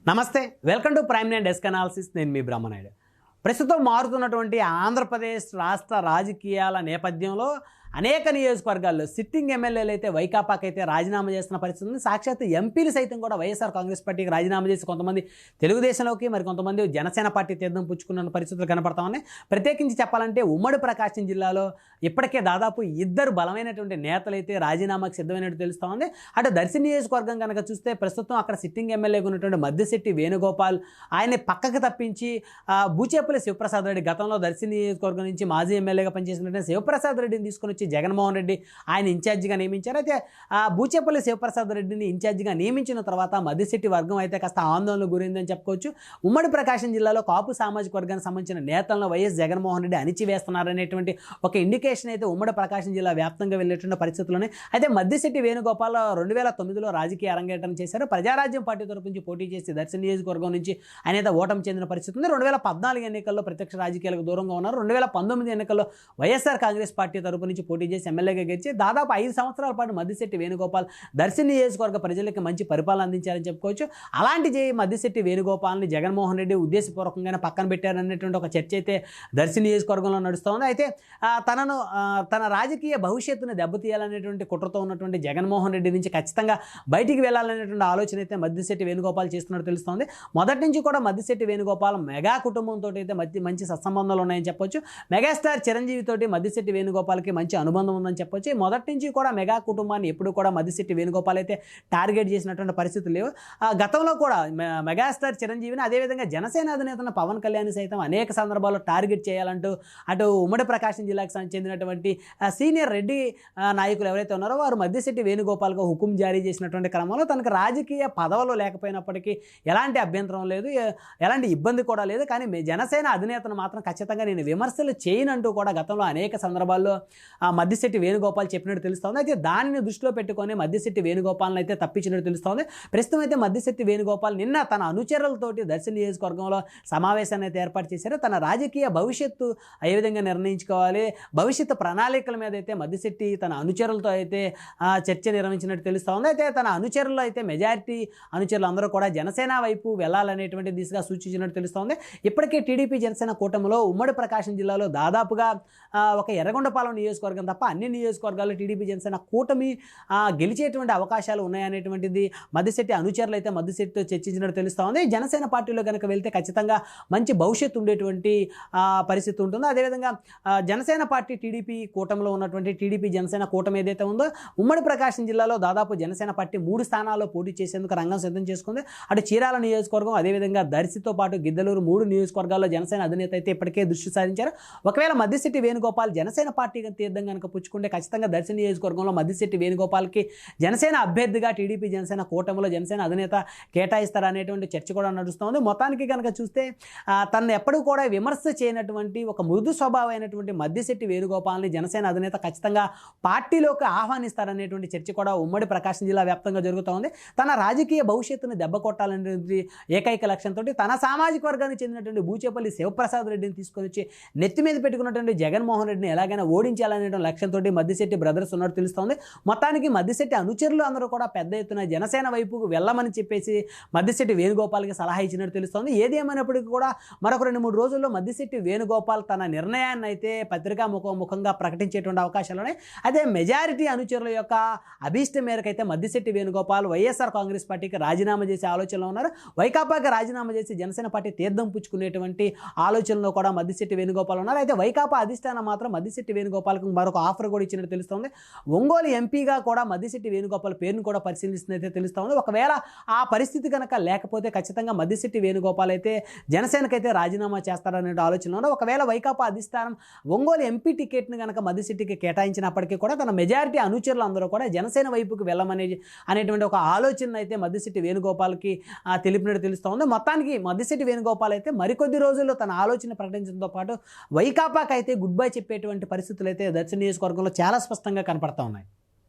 నమస్తే, welcome to prime nine desk analysis. నేను మీ బ్రహ్మనాయుడు. ప్రస్తుతం మారుతున్నటువంటి ఆంధ్రప్రదేశ్ రాష్ట్ర రాజకీయాల నేపథ్యంలో అనేక నియోజకవర్గాల్లో సిట్టింగ్ ఎమ్మెల్యేలు అయితే వైకాపాకి అయితే రాజీనామా చేస్తున్న పరిస్థితి ఉంది. సాక్షాత్ ఎంపీలు సైతం కూడా వైఎస్ఆర్ కాంగ్రెస్ పార్టీకి రాజీనామా చేసి కొంతమంది తెలుగుదేశంలోకి, మరి కొంతమంది జనసేన పార్టీ తీర్థం పుచ్చుకున్న పరిస్థితులు కనపడతా ఉన్నాయి. ప్రత్యేకించి చెప్పాలంటే ఉమ్మడి ప్రకాశం జిల్లాలో ఇప్పటికే దాదాపు ఇద్దరు బలమైనటువంటి నేతలు అయితే రాజీనామాకు సిద్ధమైనట్టు తెలుస్తూ ఉంది. అటు దర్శి నియోజకవర్గం కనుక చూస్తే ప్రస్తుతం అక్కడ సిట్టింగ్ ఎమ్మెల్యేగా ఉన్నటువంటి మద్దిశెట్టి వేణుగోపాల్ ఆయన్ని పక్కకు తప్పించి బూచేపల్లి శివప్రసాద్ రెడ్డి, గతంలో దర్శి నియోజకవర్గం నుంచి మాజీ ఎమ్మెల్యేగా పనిచేసినటువంటి శివప్రసాద్ రెడ్డిని తీసుకొని వచ్చి జగన్మోహన్ రెడ్డి ఆయన ఇన్ఛార్జిగా నియమించారు. అయితే బూచేపల్లి శివప్రసాద్ రెడ్డిని ఇన్ఛార్జిగా నియమించిన తర్వాత మద్దిశెట్టి వర్గం అయితే కాస్త ఆందోళనకు గురైందని చెప్పుకోవచ్చు. ఉమ్మడి ప్రకాశం జిల్లాలో కాపు సామాజిక వర్గానికి సంబంధించిన నేతలను వైఎస్ జగన్మోహన్ రెడ్డి అణిచివేస్తున్నారనేటువంటి ఒక ఇండికేషన్ అయితే ఉమ్మడి ప్రకాశం జిల్లా వ్యాప్తంగా వెళ్ళేటువంటి పరిస్థితుల్లోనే. అయితే మద్దిశెట్టి వేణుగోపాల్ 2009లో రాజకీయ అరంగేట్రం చేశారు. ప్రజారాజ్యం పార్టీ తరపు నుంచి పోటీ చేసి దర్శి నియోజకవర్గం నుంచి ఆయన అయితే ఓటమి చెందిన పరిస్థితి ఉంది. 2014 ఎన్నికల్లో ప్రత్యక్ష రాజకీయాలకు దూరంగా ఉన్నారు. 2019 ఎన్నికల్లో వైఎస్ఆర్ కాంగ్రెస్ పార్టీ తరపు నుంచి పోటీ చేసి ఎమ్మెల్యేగా గెలిచి దాదాపు 5 సంవత్సరాల పాటు మద్దిశెట్టి వేణుగోపాల్ దర్శి నియోజకవర్గ ప్రజలకు మంచి పరిపాలన అందించారని చెప్పుకోవచ్చు. అలాంటి మద్దిశెట్టి వేణుగోపాల్ని జగన్మోహన్ రెడ్డి ఉద్దేశపూర్వకంగానే పక్కన పెట్టారనేటువంటి ఒక చర్చ అయితే దర్శి నియోజకవర్గంలో నడుస్తోంది. అయితే తన రాజకీయ భవిష్యత్తును దెబ్బతీయాలనేటువంటి కుట్రతో ఉన్నటువంటి జగన్మోహన్ రెడ్డి నుంచి ఖచ్చితంగా బయటికి వెళ్ళాలనేటువంటి ఆలోచన అయితే మద్దిశెట్టి వేణుగోపాల్ చేస్తున్నట్టు తెలుస్తోంది. మొదటి నుంచి కూడా మద్దిశెట్టి వేణుగోపాల్ మెగా కుటుంబంతో అయితే మంచి సత్సంబంధాలు ఉన్నాయని చెప్పొచ్చు. మెగాస్టార్ చిరంజీవి తోటి మద్దిశెట్టి వేణుగోపాల్కి మంచి అనుబంధం ఉందని చెప్పొచ్చు. మొదటి నుంచి కూడా మెగా కుటుంబాన్ని ఎప్పుడు కూడా మద్దిశెట్టి వేణుగోపాల్ అయితే టార్గెట్ చేసినటువంటి పరిస్థితులు లేవు. గతంలో కూడా మెగాస్టార్ చిరంజీవిని, అదేవిధంగా జనసేన అధినేత పవన్ కళ్యాణ్ సైతం అనేక సందర్భాల్లో టార్గెట్ చేయాలంటూ అటు ఉమ్మడి ప్రకాశం జిల్లాకు చెందినటువంటి సీనియర్ రెడ్డి నాయకులు ఎవరైతే ఉన్నారో వారు మద్దిశెట్టి వేణుగోపాల్గా హుకుం జారీ చేసినటువంటి క్రమంలో తనకు రాజకీయ పదవులు లేకపోయినప్పటికీ ఎలాంటి అభ్యంతరం లేదు, ఎలాంటి ఇబ్బంది కూడా లేదు, కానీ జనసేన అధినేతను మాత్రం ఖచ్చితంగా నేను విమర్శలు చేయనంటూ కూడా గతంలో అనేక సందర్భాల్లో మద్దిశెట్టి వేణుగోపాల్ చెప్పినట్టు తెలుస్తోంది. అయితే దానిని దృష్టిలో పెట్టుకొని మద్దిశెట్టి వేణుగోపాల్ని అయితే తప్పించినట్టు తెలుస్తోంది. ప్రస్తుతం అయితే మద్దిశెట్టి వేణుగోపాల్ నిన్న తన అనుచరులతోటి దర్శి నియోజకవర్గంలో సమావేశాన్ని అయితే ఏర్పాటు చేశారు. తన రాజకీయ భవిష్యత్తు ఏ విధంగా నిర్ణయించుకోవాలి, భవిష్యత్తు ప్రణాళికల మీద అయితే మద్దిశెట్టి తన అనుచరులతో అయితే చర్చ నిర్వహించినట్టు తెలుస్తోంది. అయితే తన అనుచరులు అయితే మెజారిటీ అనుచరులు అందరూ కూడా జనసేన వైపు వెళ్ళాలనేటువంటి దిశగా సూచించినట్టు తెలుస్తోంది. ఇప్పటికే టీడీపీ జనసేన కూటమిలో ఉమ్మడి ప్రకాశం జిల్లాలో దాదాపుగా ఒక ఎర్రగొండపాలెం నియోజకవర్గం తప్ప అన్ని నియోజకవర్గాల్లో టీడీపీ జనసేన కూటమి గెలిచేటువంటి అవకాశాలు ఉన్నాయనేటువంటిది మద్దిశెట్టి అనుచరులు అయితే మద్దిశెట్టితో చర్చించినట్టు తెలుస్తోంది. జనసేన పార్టీలో కనుక వెళ్తే ఖచ్చితంగా మంచి భవిష్యత్తు ఉండేటువంటి పరిస్థితి ఉంటుంది. అదేవిధంగా జనసేన పార్టీ టీడీపీ కూటమిలో ఉన్నటువంటి టీడీపీ జనసేన కూటమి ఏదైతే ఉందో ఉమ్మడి ప్రకాశం జిల్లాలో దాదాపు జనసేన పార్టీ 3 స్థానాల్లో పోటీ చేసేందుకు రంగం సిద్ధం చేసుకుంది. అటు చీరాల నియోజకవర్గం, అదేవిధంగా దర్శితో పాటు గిద్దలూరు 3 నియోజకవర్గాల్లో జనసేన అధినేత అయితే ఇప్పటికే దృష్టి సారించారు. ఒకవేళ మద్దిశెట్టి వేణుగోపాల్ జనసేన పార్టీగా తీర్థం కనుక పుచ్చుకుంటే ఖచ్చితంగా దర్శి నియోజకవర్గంలో మద్దిశెట్టి వేణుగోపాల్కి జనసేన అభ్యర్థిగా టీడీపీ జనసేన కూటమిలో జనసేన అధినేత కేటాయిస్తారనేటువంటి చర్చ కూడా నడుస్తోంది. మొత్తానికి కనుక చూస్తే తనను ఎప్పుడూ కూడా విమర్శ చేయనటువంటి ఒక మృదు స్వభావమైనటువంటి మద్దిశెట్టి వేణుగోపాల్ని జనసేన అధినేత ఖచ్చితంగా పార్టీలోకి ఆహ్వానిస్తారనేటువంటి చర్చ కూడా ఉమ్మడి ప్రకాశం జిల్లా వ్యాప్తంగా జరుగుతోంది. తన రాజకీయ భవిష్యత్తును దెబ్బ కొట్టాలనేటువంటి ఏకైక లక్ష్యంతో తన సామాజిక వర్గానికి చెందినటువంటి బూచేపల్లి శివప్రసాద్ రెడ్డిని తీసుకొని వచ్చి నెత్తి మీద పెట్టుకున్నటువంటి జగన్మోహన్ రెడ్డిని ఎలాగైనా ఓడించాలనే లక్ష్యంతో మద్దిశెట్టి బ్రదర్స్ ఉన్నట్టు తెలుస్తోంది. మొత్తానికి మద్దిశెట్టి అనుచరులు అందరూ కూడా పెద్ద ఎత్తున జనసేన వైపుకు వెళ్ళమని చెప్పేసి మద్దిశెట్టి వేణుగోపాల్కి సలహా ఇచ్చినట్టు తెలుస్తోంది. ఏది ఏమైనప్పటికీ కూడా మరొక 2-3 రోజుల్లో మద్దిశెట్టి వేణుగోపాల్ తన నిర్ణయాన్ని అయితే పత్రికా ముఖంగా ప్రకటించేటువంటి అవకాశాలు ఉన్నాయి. అదే మెజారిటీ అనుచరుల యొక్క అభీష్టం మేరకు అయితే మద్దిశెట్టి వేణుగోపాల్ వైఎస్ఆర్ కాంగ్రెస్ పార్టీకి రాజీనామా చేసే ఆలోచనలో ఉన్నారు. వైకాపాకి రాజీనామా చేసి జనసేన పార్టీ తీర్థం పుచ్చుకునేటువంటి ఆలోచనలో కూడా మద్దిశెట్టి వేణుగోపాల్ ఉన్నారు. అయితే వైకాపా అధిష్టానం మాత్రం మద్దిశెట్టి వేణుగోపాల్కి మరొక ఆఫర్ కూడా ఇచ్చినట్టు తెలుస్తోంది. ఒంగోలు ఎంపీగా కూడా మద్దిశెట్టి వేణుగోపాల్ పేరును కూడా పరిశీలిస్తున్నట్టు తెలుస్తోంది. ఒకవేళ ఆ పరిస్థితి కనుక లేకపోతే ఖచ్చితంగా మద్దిశెట్టి వేణుగోపాల్ అయితే జనసేనకైతే రాజీనామా చేస్తారనే ఆలోచనలో. ఒకవేళ వైకాపా అధిష్టానం ఒంగోలు ఎంపీ టికెట్ను కనుక మద్దిశెట్టికి కేటాయించినప్పటికీ కూడా తన మెజారిటీ అనుచరులు అందరూ కూడా జనసేన వైపుకి అనేటువంటి ఒక ఆలోచన అయితే మద్దిశెట్టి వేణుగోపాల్కి తెలిపినట్టు తెలుస్తోంది. మొత్తానికి మద్దిశెట్టి వేణుగోపాల్ అయితే మరికొద్ది రోజుల్లో తన ఆలోచన ప్రకటించడంతో పాటు వైకాపాకి అయితే గుడ్ బై చెప్పేటువంటి పరిస్థితులు అయితే దర్శి నియోజకవర్గంలో చాలా స్పష్టంగా కనపడతా ఉన్నాయి.